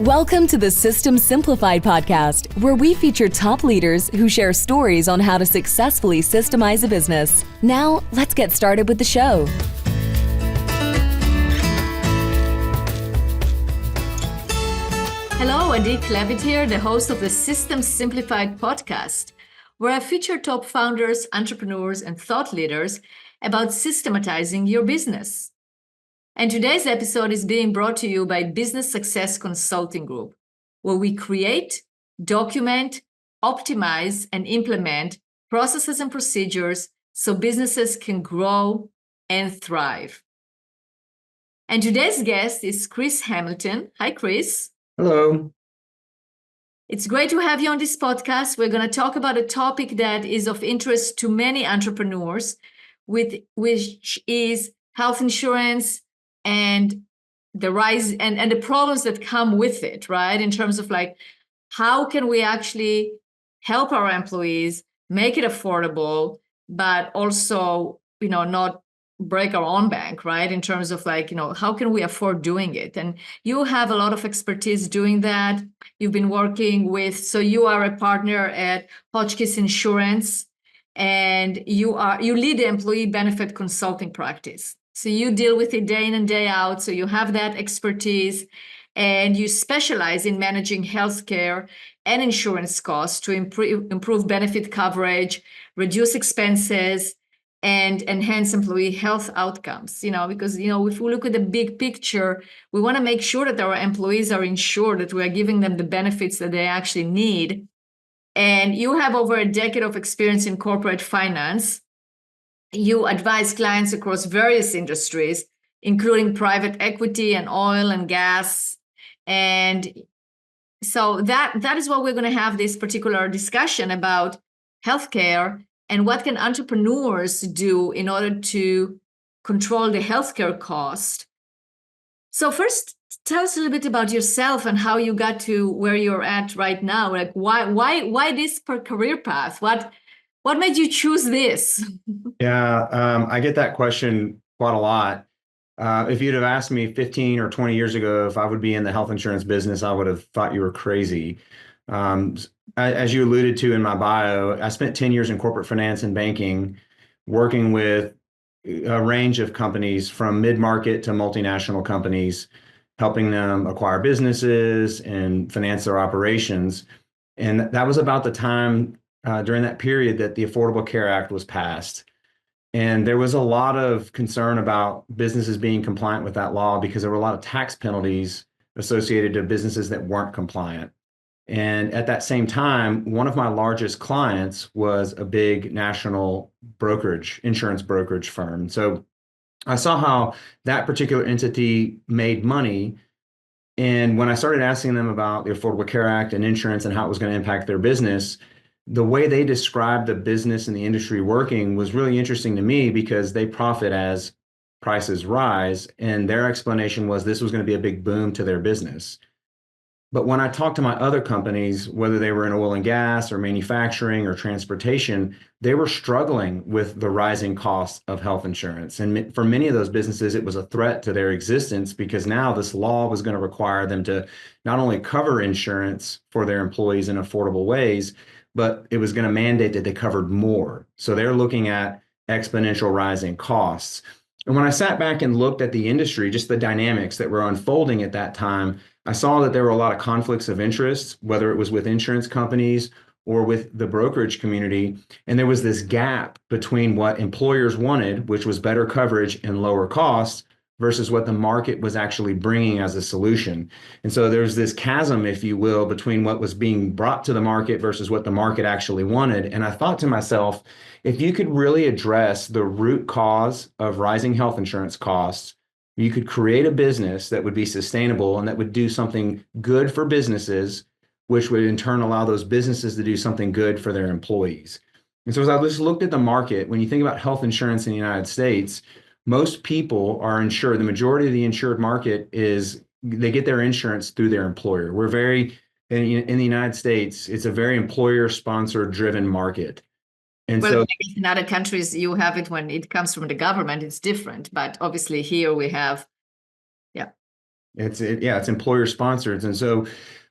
Welcome to the System Simplified podcast, where we feature top leaders who share stories on how to successfully systemize a business. Now, let's get started with the show. Hello, Adi Klevit here, the host of the System Simplified podcast, where I feature top founders, entrepreneurs, and thought leaders about systematizing your business. And today's episode is being brought to you by Business Success Consulting Group, where we create, document, optimize, and implement processes and procedures so businesses can grow and thrive. And today's guest is Chris Hamilton. Hi, Chris. Hello. It's great to have you on this podcast. We're going to talk about a topic that is of interest to many entrepreneurs, which is health insurance and the rise and the problems that come with it, right? In terms of like, how can we actually help our employees make it affordable, but also, not break our own bank, right? In terms of like, how can we afford doing it? And you have a lot of expertise doing that. You've been working so you are a partner at Hotchkiss Insurance, and you lead the employee benefit consulting practice. So you deal with it day in and day out. So you have that expertise, and you specialize in managing healthcare and insurance costs to improve benefit coverage, reduce expenses, and enhance employee health outcomes, because, if we look at the big picture, we want to make sure that our employees are insured, that we are giving them the benefits that they actually need. And you have over a decade of experience in corporate finance. You advise clients across various industries, including private equity and oil and gas. And so that is what we're going to have this particular discussion about healthcare and what can entrepreneurs do in order to control the healthcare cost. So first, tell us a little bit about yourself and how you got to where you're at right now. Like why this career path? What made you choose this? Yeah, I get that question quite a lot. If you'd have asked me 15 or 20 years ago if I would be in the health insurance business, I would have thought you were crazy. As you alluded to in my bio, I spent 10 years in corporate finance and banking, working with a range of companies from mid-market to multinational companies, helping them acquire businesses and finance their operations. And that was about the time during that period that the Affordable Care Act was passed. And there was a lot of concern about businesses being compliant with that law because there were a lot of tax penalties associated to businesses that weren't compliant. And at that same time, one of my largest clients was a big national insurance brokerage firm. So I saw how that particular entity made money. And when I started asking them about the Affordable Care Act and insurance and how it was going to impact their business, the way they described the business and the industry working was really interesting to me because they profit as prices rise. And their explanation was this was going to be a big boom to their business. But when I talked to my other companies, whether they were in oil and gas or manufacturing or transportation, they were struggling with the rising costs of health insurance. And for many of those businesses, it was a threat to their existence because now this law was going to require them to not only cover insurance for their employees in affordable ways, but it was going to mandate that they covered more. So they're looking at exponential rising costs. And when I sat back and looked at the industry, just the dynamics that were unfolding at that time, I saw that there were a lot of conflicts of interest, whether it was with insurance companies or with the brokerage community. And there was this gap between what employers wanted, which was better coverage and lower costs, versus what the market was actually bringing as a solution. And so there's this chasm, if you will, between what was being brought to the market versus what the market actually wanted. And I thought to myself, if you could really address the root cause of rising health insurance costs, you could create a business that would be sustainable and that would do something good for businesses, which would in turn allow those businesses to do something good for their employees. And so as I just looked at the market, when you think about health insurance in the United States, most people are insured. The majority of the insured market they get their insurance through their employer. In the United States, it's a very employer-sponsored driven market. And well, so I guess in other countries, you have it when it comes from the government, it's different. But obviously here we have, yeah. It's employer sponsored. And so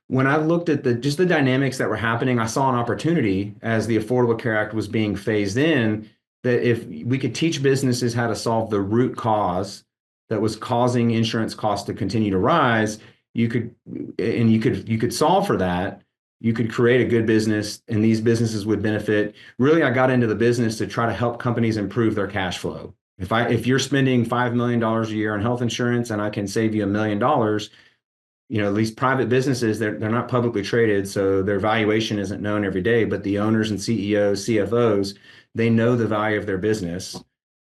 when I looked at just the dynamics that were happening, I saw an opportunity as the Affordable Care Act was being phased in, that if we could teach businesses how to solve the root cause that was causing insurance costs to continue to rise, you could solve for that. You could create a good business and these businesses would benefit. Really, I got into the business to try to help companies improve their cash flow. If you're spending $5 million a year on health insurance and I can save you $1 million, these private businesses, they're not publicly traded, so their valuation isn't known every day, but the owners and CEOs, CFOs, they know the value of their business.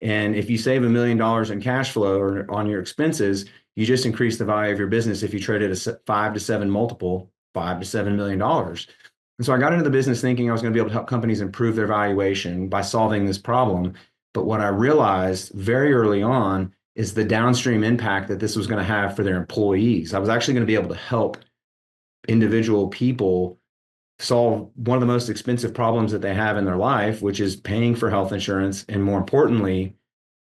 And if you save $1 million in cash flow or on your expenses, you just increase the value of your business if you trade at a 5 to 7 multiple, $5 to $7 million. And so I got into the business thinking I was going to be able to help companies improve their valuation by solving this problem. But what I realized very early on is the downstream impact that this was going to have for their employees. I was actually going to be able to help individual people solve one of the most expensive problems that they have in their life, which is paying for health insurance, and more importantly,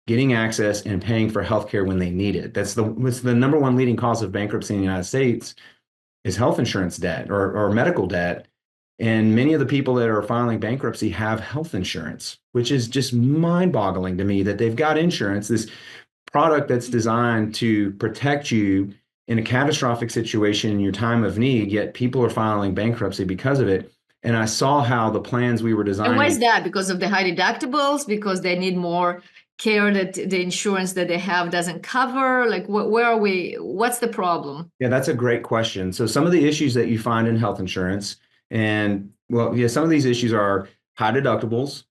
getting access and paying for healthcare when they need it. It's the number one leading cause of bankruptcy in the United States is health insurance debt or medical debt. And many of the people that are filing bankruptcy have health insurance, which is just mind-boggling to me that they've got insurance, this product that's designed to protect you in a catastrophic situation in your time of need, yet people are filing bankruptcy because of it. And I saw how the plans we were designing. And why is that? Because of the high deductibles? Because they need more care that the insurance that they have doesn't cover? Like, where are we? What's the problem? Yeah, that's a great question. So some of the issues that you find in health insurance, some of these issues are high deductibles.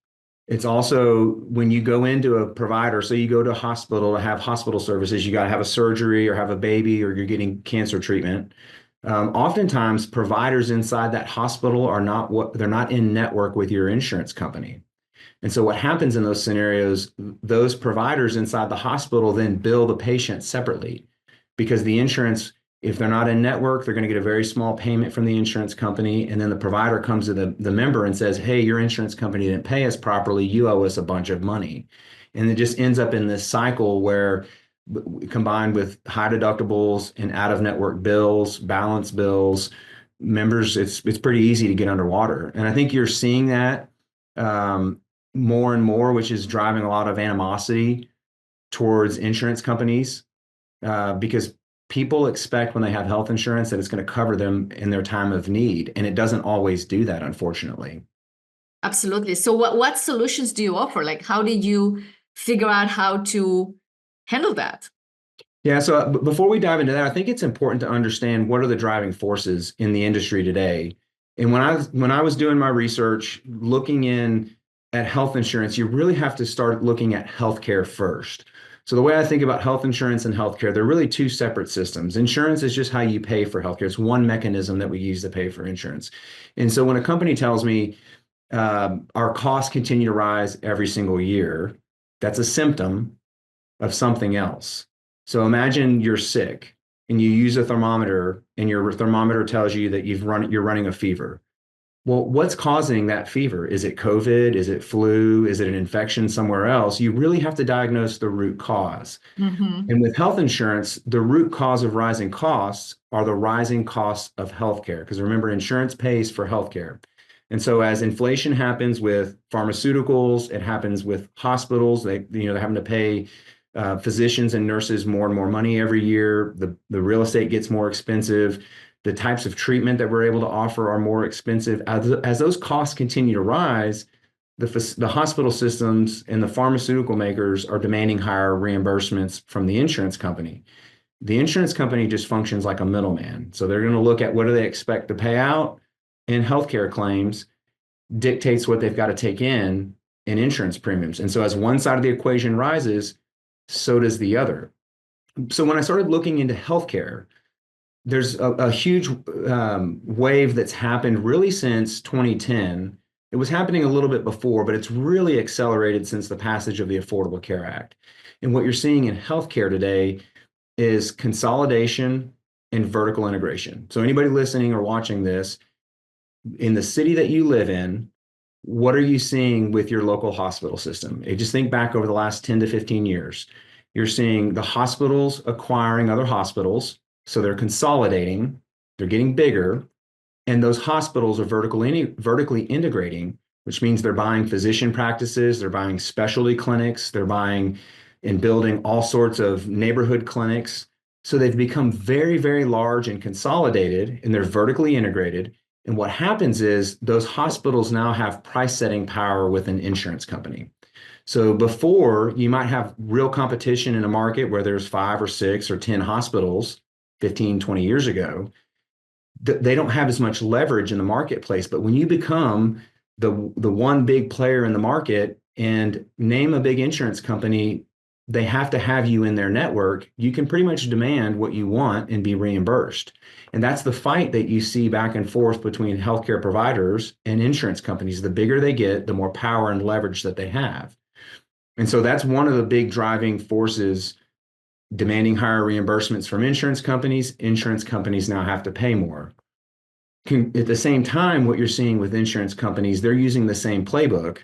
It's also when you go into a provider, so you go to a hospital to have hospital services, you got to have a surgery or have a baby or you're getting cancer treatment. Oftentimes, providers inside that hospital they're not in network with your insurance company. And so what happens in those scenarios, those providers inside the hospital then bill the patient separately because the insurance, if they're not in network, they're going to get a very small payment from the insurance company. And then the provider comes to the member and says, hey, your insurance company didn't pay us properly. You owe us a bunch of money. And it just ends up in this cycle where combined with high deductibles and out of network bills, balance bills, members, it's pretty easy to get underwater. And I think you're seeing that more and more, which is driving a lot of animosity towards insurance companies because people expect when they have health insurance that it's going to cover them in their time of need. And it doesn't always do that, unfortunately. Absolutely. So what solutions do you offer? Like, how did you figure out how to handle that? Yeah, so before we dive into that, I think it's important to understand what are the driving forces in the industry today. And when I was doing my research, looking in at health insurance, you really have to start looking at healthcare first. So the way I think about health insurance and healthcare, they're really two separate systems. Insurance is just how you pay for healthcare. It's one mechanism that we use to pay for insurance. And so when a company tells me our costs continue to rise every single year, that's a symptom of something else. So imagine you're sick and you use a thermometer and your thermometer tells you that you're running a fever. Well, what's causing that fever? Is it COVID? Is it flu? Is it an infection somewhere else? You really have to diagnose the root cause. Mm-hmm. And with health insurance, the root cause of rising costs are the rising costs of healthcare. Because remember, insurance pays for healthcare. And so as inflation happens with pharmaceuticals, it happens with hospitals. They're having to pay physicians and nurses more and more money every year. The real estate gets more expensive. The types of treatment that we're able to offer are more expensive. As those costs continue to rise, the hospital systems and the pharmaceutical makers are demanding higher reimbursements from the insurance company. The insurance company just functions like a middleman. So they're going to look at what do they expect to pay out in healthcare claims, dictates what they've got to take in insurance premiums. And so as one side of the equation rises, so does the other. So when I started looking into healthcare, there's a huge wave that's happened really since 2010. It was happening a little bit before, but it's really accelerated since the passage of the Affordable Care Act. And what you're seeing in healthcare today is consolidation and vertical integration. So anybody listening or watching this, in the city that you live in, what are you seeing with your local hospital system? Just think back over the last 10 to 15 years. You're seeing the hospitals acquiring other hospitals. So they're consolidating, they're getting bigger, and those hospitals are vertically integrating, which means they're buying physician practices, they're buying specialty clinics, they're buying and building all sorts of neighborhood clinics. So they've become very, very large and consolidated, and they're vertically integrated. And what happens is those hospitals now have price setting power with an insurance company. So before, you might have real competition in a market where there's 5 or 6 or 10 hospitals 15, 20 years ago. They don't have as much leverage in the marketplace. But when you become the one big player in the market and name a big insurance company, they have to have you in their network. You can pretty much demand what you want and be reimbursed. And that's the fight that you see back and forth between healthcare providers and insurance companies. The bigger they get, the more power and leverage that they have. And so that's one of the big driving forces, demanding higher reimbursements from insurance companies. Insurance companies now have to pay more. At the same time, what you're seeing with insurance companies, they're using the same playbook.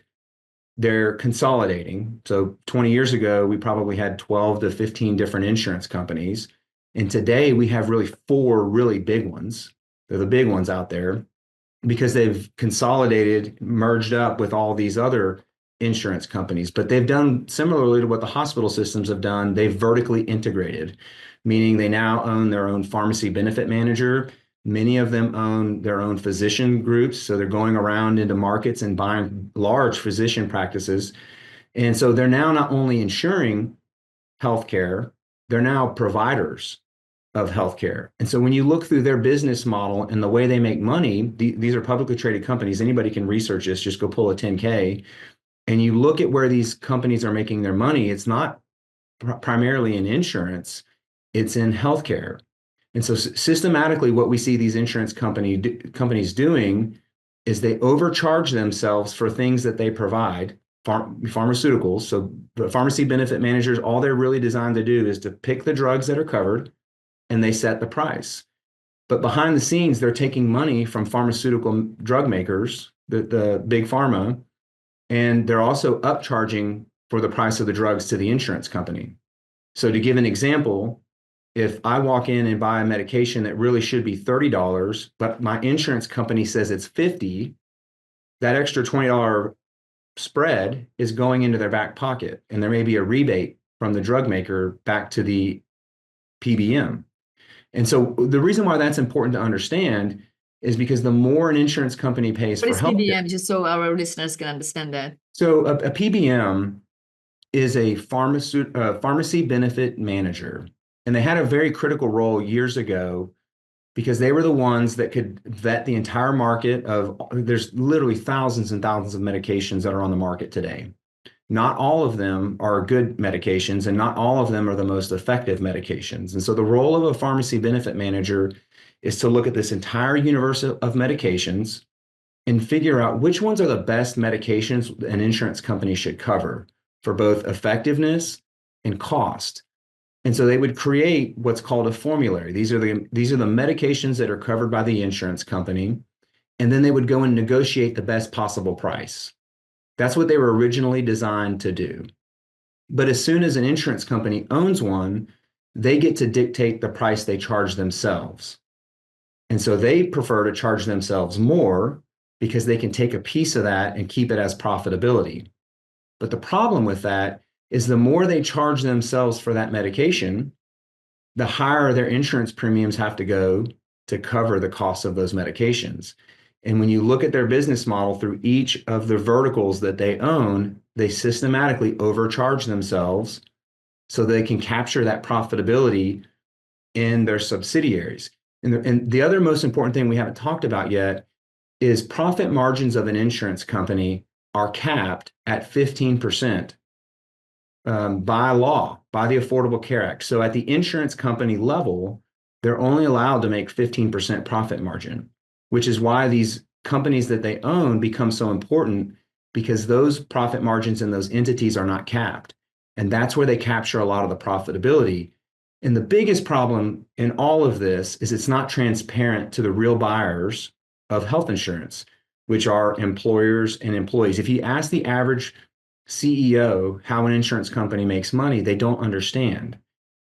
They're consolidating. So 20 years ago, we probably had 12 to 15 different insurance companies. And today we have really 4 really big ones. They're the big ones out there because they've consolidated, merged up with all these other insurance companies. But they've done similarly to what the hospital systems have done. They've vertically integrated, meaning they now own their own pharmacy benefit manager. Many of them own their own physician groups. So they're going around into markets and buying large physician practices. And so they're now not only insuring healthcare, they're now providers of healthcare. And so when you look through their business model and the way they make money, these are publicly traded companies. Anybody can research this, just go pull a 10K. And you look at where these companies are making their money, it's not primarily in insurance, it's in healthcare. And so systematically, what we see these insurance companies doing is they overcharge themselves for things that they provide, pharmaceuticals. So the pharmacy benefit managers, all they're really designed to do is to pick the drugs that are covered, and they set the price. But behind the scenes, they're taking money from pharmaceutical drug makers, the big pharma, and they're also upcharging for the price of the drugs to the insurance company. So to give an example, if I walk in and buy a medication that really should be $30, but my insurance company says it's $50, that extra $20 spread is going into their back pocket. And there may be a rebate from the drug maker back to the PBM. And so the reason why that's important to understand is because the more an insurance company pays for health. What is PBM, just so our listeners can understand that? So a PBM is a pharmacy benefit manager. And they had a very critical role years ago because they were the ones that could vet the entire market there's literally thousands and thousands of medications that are on the market today. Not all of them are good medications, and not all of them are the most effective medications. And so the role of a pharmacy benefit manager is to look at this entire universe of medications and figure out which ones are the best medications an insurance company should cover for both effectiveness and cost. And so they would create what's called a formulary. These are the medications that are covered by the insurance company. And then they would go and negotiate the best possible price. That's what they were originally designed to do. But as soon as an insurance company owns one, they get to dictate the price they charge themselves. And so they prefer to charge themselves more because they can take a piece of that and keep it as profitability. But the problem with that is the more they charge themselves for that medication, the higher their insurance premiums have to go to cover the cost of those medications. And when you look at their business model through each of the verticals that they own, they systematically overcharge themselves so they can capture that profitability in their subsidiaries. And the other most important thing we haven't talked about yet is profit margins of an insurance company are capped at 15%. By law, by the Affordable Care Act. So at the insurance company level, they're only allowed to make 15% profit margin, which is why these companies that they own become so important, because those profit margins in those entities are not capped. And that's where they capture a lot of the profitability. And the biggest problem in all of this is it's not transparent to the real buyers of health insurance, which are employers and employees. If you ask the average CEO how an insurance company makes money, they don't understand.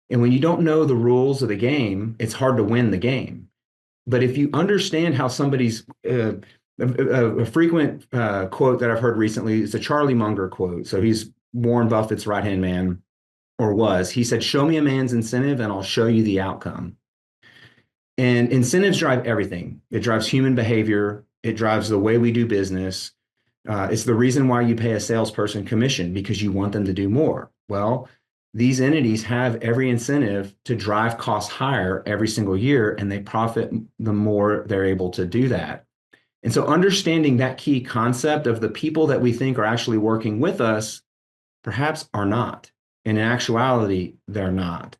And when you don't know the rules of the game, it's hard to win the game. But if you understand how somebody's a frequent quote that I've heard recently is a Charlie Munger quote. So he's Warren Buffett's right-hand man, or was. He said, "Show me a man's incentive and I'll show you the outcome." And incentives drive everything. It drives human behavior. It drives the way we do business. It's the reason why you pay a salesperson commission, because you want them to do more. Well, these entities have every incentive to drive costs higher every single year, and they profit the more they're able to do that. And so understanding that key concept of the people that we think are actually working with us perhaps are not. And in actuality, they're not.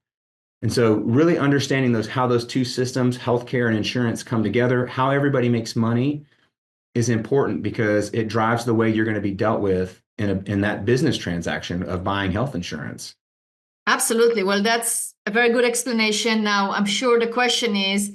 And so really understanding how those two systems, healthcare and insurance, come together, how everybody makes money, is important, because it drives the way you're going to be dealt with in that business transaction of buying health insurance. Absolutely. Well, that's a very good explanation. Now, I'm sure the question is,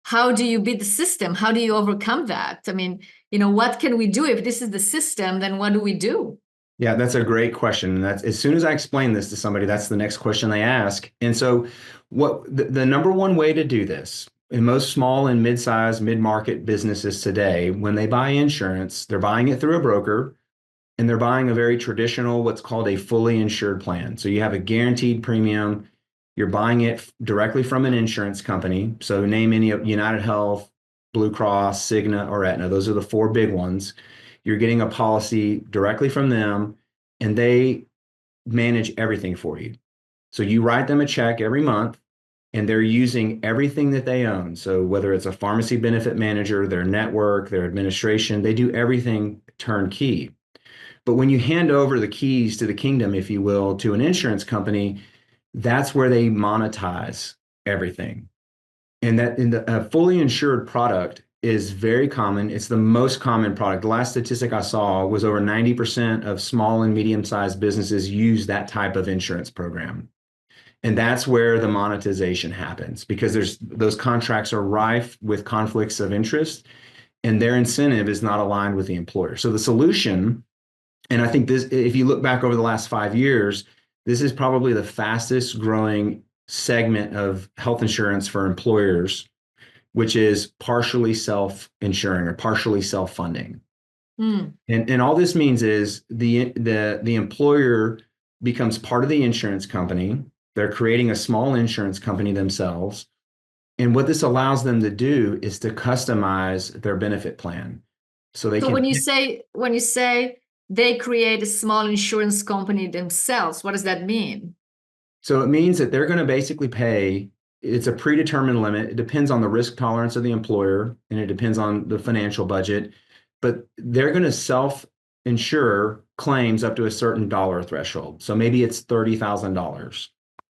how do you beat the system? How do you overcome that? I mean, what can we do? If this is the system, then what do we do? Yeah, that's a great question. And that's, as soon as I explain this to somebody, that's the next question they ask. And so what the number one way to do this in most small and mid-sized, mid-market businesses today, when they buy insurance, they're buying it through a broker, and they're buying a very traditional, what's called a fully insured plan. So you have a guaranteed premium. You're buying it directly from an insurance company. So name any of United Health, Blue Cross, Cigna, or Aetna. Those are the four big ones. You're getting a policy directly from them, and they manage everything for you. So you write them a check every month, and they're using everything that they own. So whether it's a pharmacy benefit manager, their network, their administration, they do everything turnkey. But when you hand over the keys to the kingdom, if you will, to an insurance company, that's where they monetize everything. And that in a fully insured product is very common. It's the most common product. The last statistic I saw was over 90% of small and medium-sized businesses use that type of insurance program. And that's where the monetization happens, because those contracts are rife with conflicts of interest, and their incentive is not aligned with the employer. So the solution, and I think this, if you look back over the last 5 years, this is probably the fastest growing segment of health insurance for employers, which is partially self-insuring or partially self-funding. And all this means is the employer becomes part of the insurance company. They're creating a small insurance company themselves. And what this allows them to do is to customize their benefit plan. So when you say they create a small insurance company themselves, what does that mean? So it means that they're going to basically pay, it's a predetermined limit. It depends on the risk tolerance of the employer, and it depends on the financial budget, but they're going to self-insure claims up to a certain dollar threshold. So maybe it's $30,000.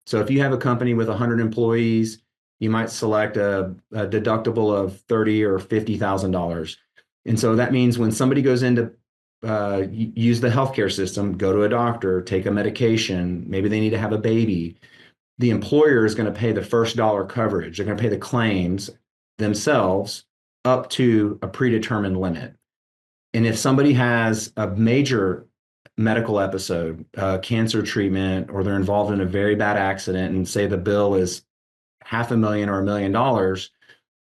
So if you have a company with 100 employees, you might select a deductible of $30,000 or $50,000. And so that means when somebody goes in to use the healthcare system, go to a doctor, take a medication, maybe they need to have a baby, the employer is going to pay the first dollar coverage. They're going to pay the claims themselves up to a predetermined limit. And if somebody has a major medical episode, cancer treatment, or they're involved in a very bad accident, and say the bill is $500,000 or $1 million,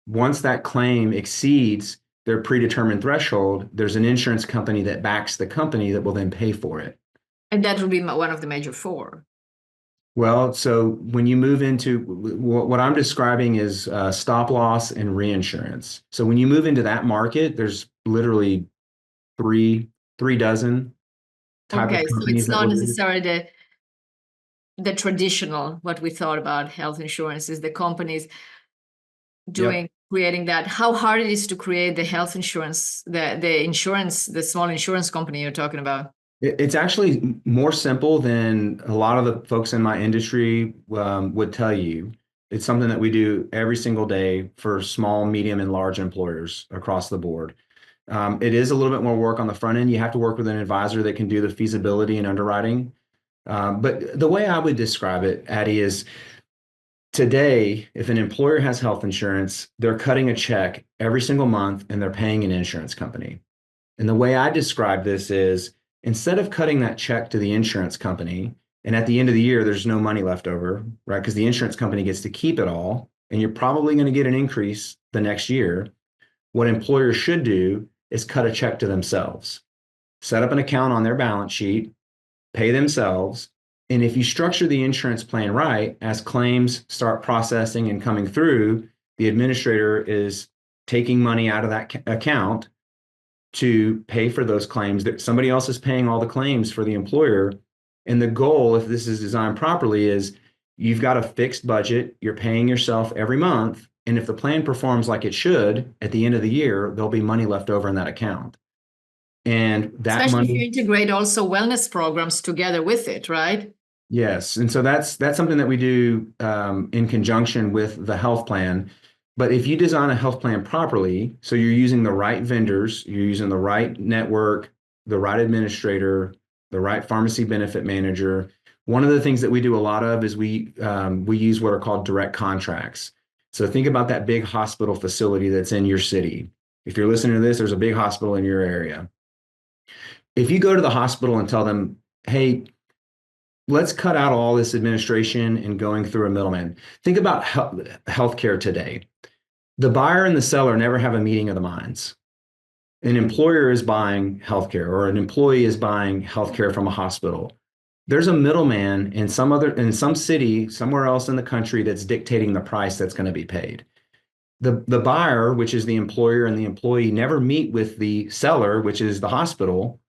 once that claim exceeds their predetermined threshold, there's an insurance company that backs the company that will then pay for it. And that would be one of the major four. Well, so when you move into what I'm describing is stop loss and reinsurance. So when you move into that market, there's literally three dozen type of companies. So it's not necessarily the traditional, what we thought about health insurance is the companies creating that. How hard it is to create the health insurance, the insurance, the small insurance company you're talking about? It's actually more simple than a lot of the folks in my industry would tell you. It's something that we do every single day for small, medium, and large employers across the board. It is a little bit more work on the front end. You have to work with an advisor that can do the feasibility and underwriting. But the way I would describe it, Addie, is today, if an employer has health insurance, they're cutting a check every single month and they're paying an insurance company. And the way I describe this is, instead of cutting that check to the insurance company, And at the end of the year, there's no money left over, right? Because the insurance company gets to keep it all, and you're probably going to get an increase the next year. What employers should do is cut a check to themselves, set up an account on their balance sheet, pay themselves. And if you structure the insurance plan right, as claims start processing and coming through, the administrator is taking money out of that account to pay for those claims. That somebody else is paying all the claims for the employer. And the goal, if this is designed properly, is you've got a fixed budget, you're paying yourself every month. And if the plan performs like it should, at the end of the year, there'll be money left over in that account. And that Especially if you money, integrate also wellness programs together with it, right? yes. And so that's something that we do in conjunction with the health plan. But if you design a health plan properly, so you're using the right vendors, you're using the right network, the right administrator, the right pharmacy benefit manager. One of the things that we do a lot of is we use what are called direct contracts. So think about that big hospital facility that's in your city. If you're listening to this, there's a big hospital in your area. If you go to the hospital and tell them, hey, let's cut out all this administration and going through a middleman. Think about healthcare today. The buyer and the seller never have a meeting of the minds. An employer is buying healthcare, or an employee is buying healthcare from a hospital. There's a middleman in some city, somewhere else in the country, that's dictating the price that's going to be paid. The buyer, which is the employer, and the employee never meet with the seller, which is the hospital,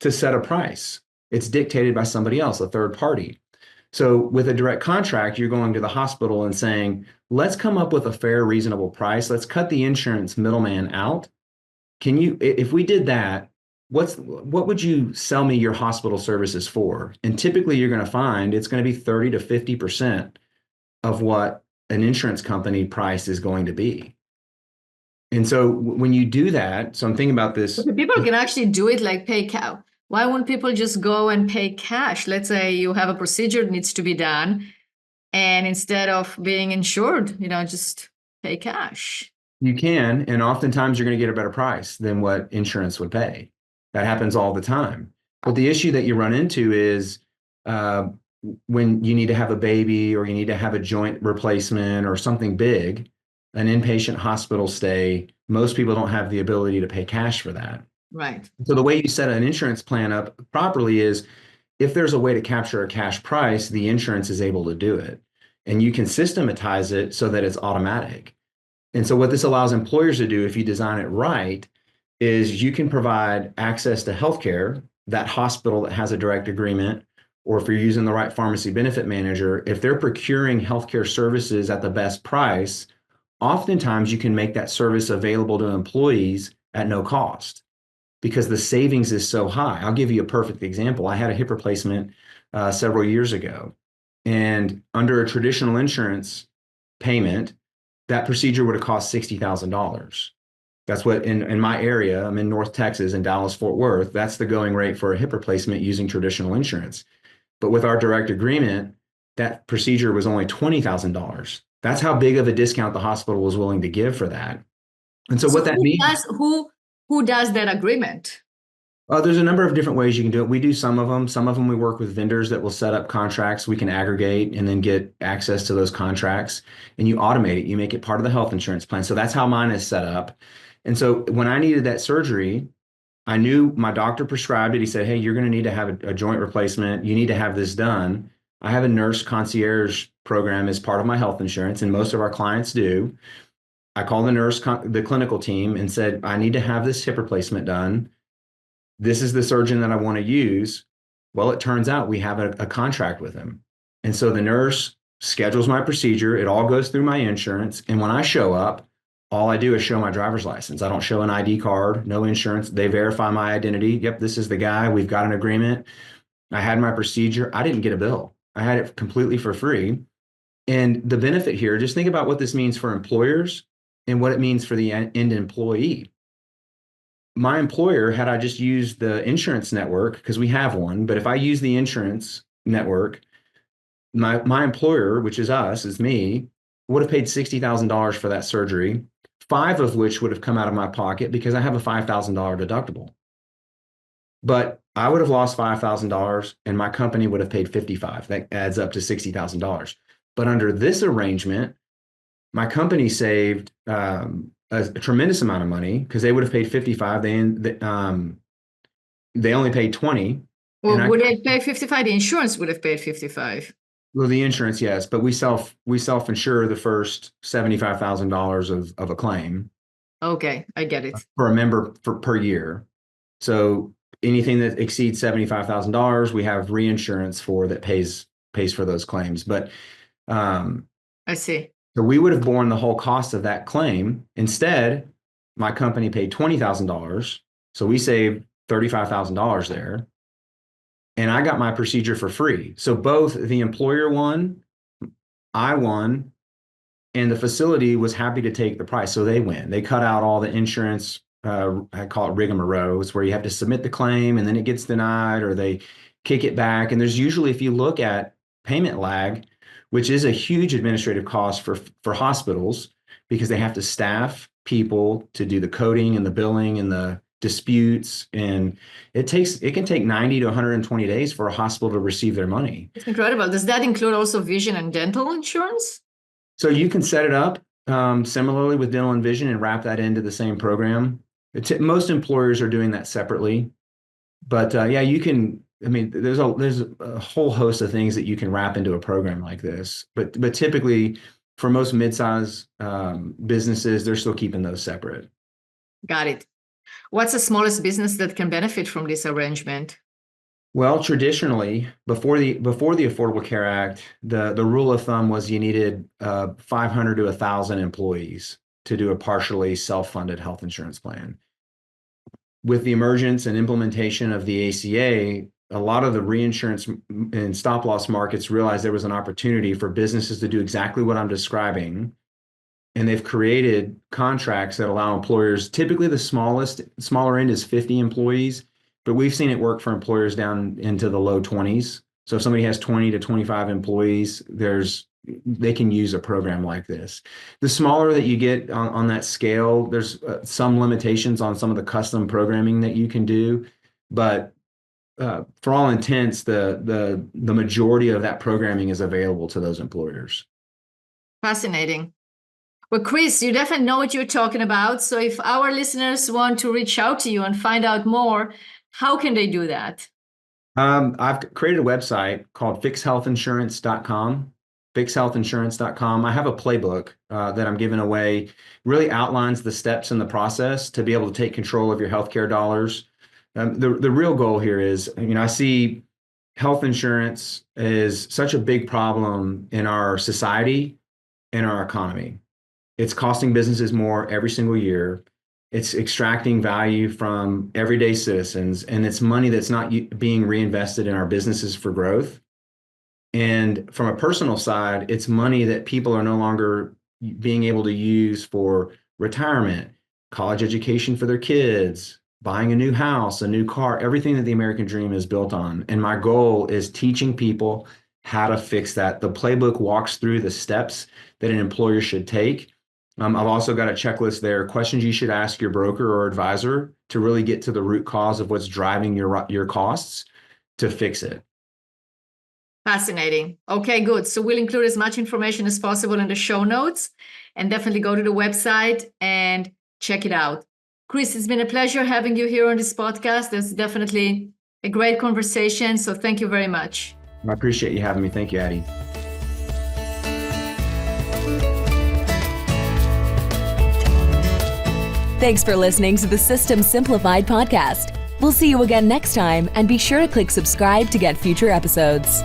to set a price. It's dictated by somebody else, a third party. So with a direct contract, you're going to the hospital and saying, let's come up with a fair, reasonable price. Let's cut the insurance middleman out. If we did that, what would you sell me your hospital services for? And typically you're going to find it's going to be 30 to 50% of what an insurance company price is going to be. And so when you do that, so I'm thinking about this. People can actually do it like pay cow. Why won't people just go and pay cash? Let's say you have a procedure that needs to be done, and instead of being insured, just pay cash. You can, and oftentimes you're going to get a better price than what insurance would pay. That happens all the time. But the issue that you run into is when you need to have a baby, or you need to have a joint replacement or something big, an inpatient hospital stay, most people don't have the ability to pay cash for that. Right. So the way you set an insurance plan up properly is, if there's a way to capture a cash price, the insurance is able to do it. And you can systematize it so that it's automatic. And so what this allows employers to do, if you design it right, is you can provide access to healthcare, that hospital that has a direct agreement, or if you're using the right pharmacy benefit manager, if they're procuring healthcare services at the best price, oftentimes you can make that service available to employees at no cost, because the savings is so high. I'll give you a perfect example. I had a hip replacement several years ago, and under a traditional insurance payment, that procedure would have cost $60,000. That's what in my area, I'm in North Texas, in Dallas, Fort Worth, that's the going rate for a hip replacement using traditional insurance. But with our direct agreement, that procedure was only $20,000. That's how big of a discount the hospital was willing to give for that. And so what that means, who does that agreement? there's a number of different ways you can do it. We do some of them. Some of them we work with vendors that will set up contracts. We can aggregate and then get access to those contracts, and you automate it. You make it part of the health insurance plan. So that's how mine is set up. And so when I needed that surgery, I knew my doctor prescribed it. He said, hey, you're going to need to have a joint replacement. You need to have this done. I have a nurse concierge program as part of my health insurance, and most of our clients do. I called the clinical team and said, I need to have this hip replacement done. This is the surgeon that I want to use. Well, it turns out we have a contract with him. And so the nurse schedules my procedure. It all goes through my insurance. And when I show up, all I do is show my driver's license. I don't show an ID card, no insurance. They verify my identity. Yep, this is the guy. We've got an agreement. I had my procedure. I didn't get a bill. I had it completely for free. And the benefit here, just think about what this means for employers and what it means for the end employee. My employer, had I just used the insurance network, because we have one, but if I use the insurance network, my employer, which is us, is me, would have paid $60,000 for that surgery, 5 of which would have come out of my pocket because I have a $5,000 deductible. But I would have lost $5,000 and my company would have paid 55. That adds up to $60,000. But under this arrangement, my company saved a tremendous amount of money because they would have paid 55. They only paid 20. Well, would they pay 55? The insurance would have paid 55. Well, the insurance, yes, but we self-insure the first $75,000 of a claim. Okay, I get it. For a member per year. So anything that exceeds $75,000, we have reinsurance for that pays for those claims. But I see. So we would have borne the whole cost of that claim. Instead, my company paid $20,000. So we saved $35,000 there. And I got my procedure for free. So both the employer won, I won, and the facility was happy to take the price. So they win. They cut out all the insurance, I call it rigmarole. It's where you have to submit the claim and then it gets denied or they kick it back. And there's usually, if you look at payment lag, which is a huge administrative cost for hospitals because they have to staff people to do the coding and the billing and the disputes. And it can take 90 to 120 days for a hospital to receive their money. It's incredible. Does that include also vision and dental insurance? So you can set it up similarly with dental and vision and wrap that into the same program. Most employers are doing that separately. But yeah, you can. I mean, there's a whole host of things that you can wrap into a program like this. But typically, for most mid-size businesses, they're still keeping those separate. Got it. What's the smallest business that can benefit from this arrangement? Well, traditionally, before the Affordable Care Act, the rule of thumb was you needed 500 to 1,000 employees to do a partially self-funded health insurance plan. With the emergence and implementation of the ACA, a lot of the reinsurance and stop loss markets realized there was an opportunity for businesses to do exactly what I'm describing. And they've created contracts that allow employers, typically the smaller end is 50 employees, but we've seen it work for employers down into the low 20s. So if somebody has 20 to 25 employees, they can use a program like this. The smaller that you get on that scale, there's some limitations on some of the custom programming that you can do, but for all intents, the majority of that programming is available to those employers. Fascinating. Well, Chris, you definitely know what you're talking about. So if our listeners want to reach out to you and find out more, how can they do that? I've created a website called fixhealthinsurance.com. fixhealthinsurance.com. I have a playbook that I'm giving away, really outlines the steps in the process to be able to take control of your healthcare dollars. The real goal here is, I see health insurance is such a big problem in our society and our economy. It's costing businesses more every single year. It's extracting value from everyday citizens, and it's money that's not being reinvested in our businesses for growth. And from a personal side, it's money that people are no longer being able to use for retirement, college education for their kids, buying a new house, a new car, everything that the American dream is built on. And my goal is teaching people how to fix that. The playbook walks through the steps that an employer should take. I've also got a checklist there, questions you should ask your broker or advisor to really get to the root cause of what's driving your costs to fix it. Fascinating. Okay, good. So we'll include as much information as possible in the show notes, and definitely go to the website and check it out. Chris, it's been a pleasure having you here on this podcast. It's definitely a great conversation. So thank you very much. I appreciate you having me. Thank you, Addie. Thanks for listening to the System Simplified podcast. We'll see you again next time, and be sure to click subscribe to get future episodes.